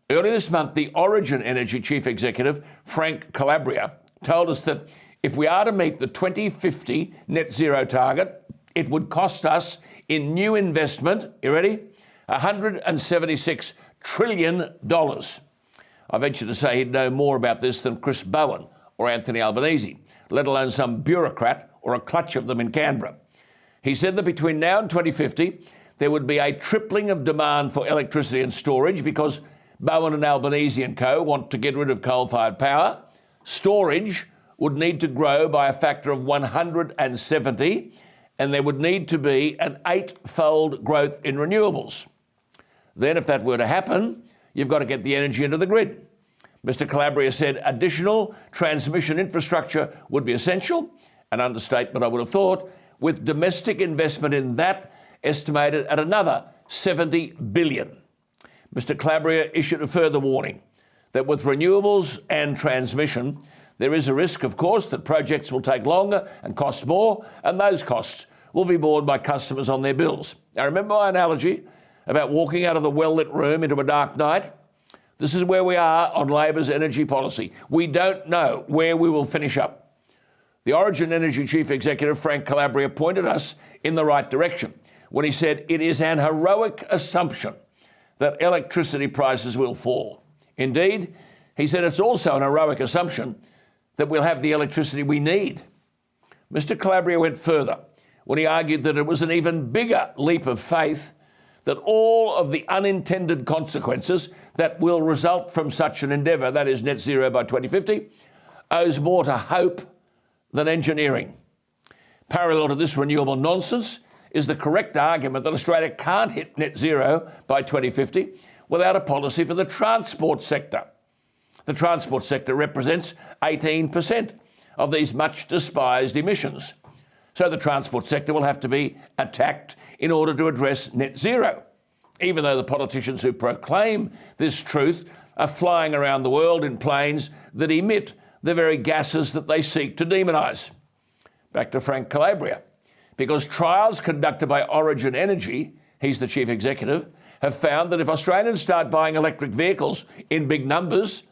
Earlier this month, the Origin Energy Chief Executive, Frank Calabria, told us that if we are to meet the 2050 net zero target, it would cost us in new investment, you ready? $176 trillion. I venture to say he'd know more about this than Chris Bowen or Anthony Albanese, let alone some bureaucrat or a clutch of them in Canberra. He said that between now and 2050, there would be a tripling of demand for electricity and storage because Bowen and Albanese and co want to get rid of coal-fired power. Storage would need to grow by a factor of 170, and there would need to be an 8-fold growth in renewables. Then, if that were to happen, you've got to get the energy into the grid. Mr. Calabria said additional transmission infrastructure would be essential, an understatement I would have thought, with domestic investment in that estimated at another $70 billion. Mr. Calabria issued a further warning that with renewables and transmission, there is a risk, of course, that projects will take longer and cost more, and those costs will be borne by customers on their bills. Now, remember my analogy about walking out of the well-lit room into a dark night? This is where we are on Labor's energy policy. We don't know where we will finish up. The Origin Energy Chief Executive, Frank Calabria, pointed us in the right direction when he said it is an heroic assumption that electricity prices will fall. Indeed, he said it's also an heroic assumption that we'll have the electricity we need. Mr. Calabria went further when he argued that it was an even bigger leap of faith that all of the unintended consequences that will result from such an endeavour, that is net zero by 2050, owes more to hope than engineering. Parallel to this renewable nonsense is the correct argument that Australia can't hit net zero by 2050 without a policy for the transport sector. The transport sector represents 18% of these much despised emissions. So the transport sector will have to be attacked in order to address net zero, even though the politicians who proclaim this truth are flying around the world in planes that emit the very gases that they seek to demonise. Back to Frank Calabria. Because trials conducted by Origin Energy, he's the chief executive, have found that if Australians start buying electric vehicles in big numbers,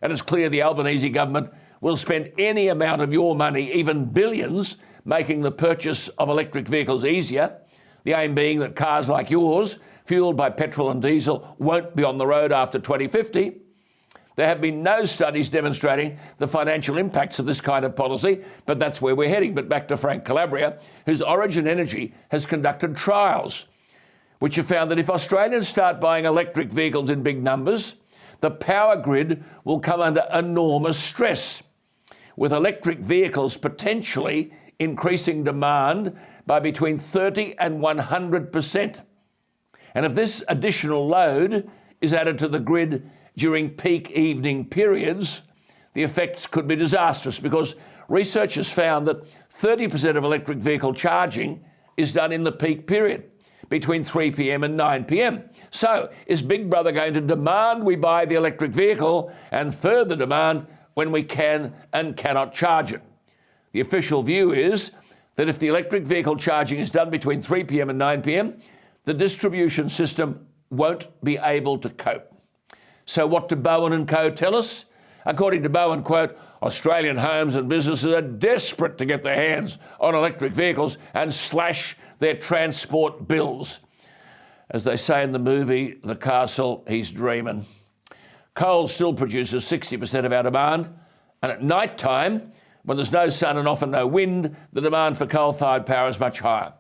and it's clear the Albanese government will spend any amount of your money, even billions, making the purchase of electric vehicles easier, the aim being that cars like yours, fuelled by petrol and diesel, won't be on the road after 2050. There have been no studies demonstrating the financial impacts of this kind of policy, but that's where we're heading. But back to Frank Calabria, whose Origin Energy has conducted trials which have found that if Australians start buying electric vehicles in big numbers, the power grid will come under enormous stress, with electric vehicles potentially increasing demand by between 30 and 100%. And if this additional load is added to the grid during peak evening periods, the effects could be disastrous because researchers found that 30% of electric vehicle charging is done in the peak period, between 3 p.m. and 9 p.m. So is Big Brother going to demand we buy the electric vehicle and further demand when we can and cannot charge it? The official view is that if the electric vehicle charging is done between 3 p.m. and 9 p.m, the distribution system won't be able to cope. So what do Bowen and co tell us? According to Bowen, quote, Australian homes and businesses are desperate to get their hands on electric vehicles and slash their transport bills. As they say in the movie The Castle, he's dreaming. Coal still produces 60% of our demand, and at night time, when there's no sun and often no wind, the demand for coal-fired power is much higher.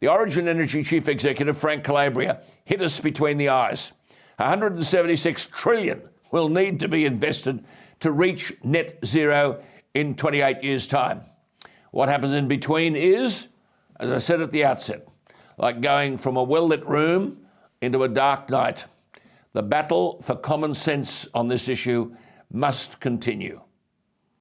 The Origin Energy Chief Executive, Frank Calabria, hit us between the eyes. $176 trillion will need to be invested to reach net zero in 28 years' time. What happens in between is, as I said at the outset, like going from a well-lit room into a dark night. The battle for common sense on this issue must continue.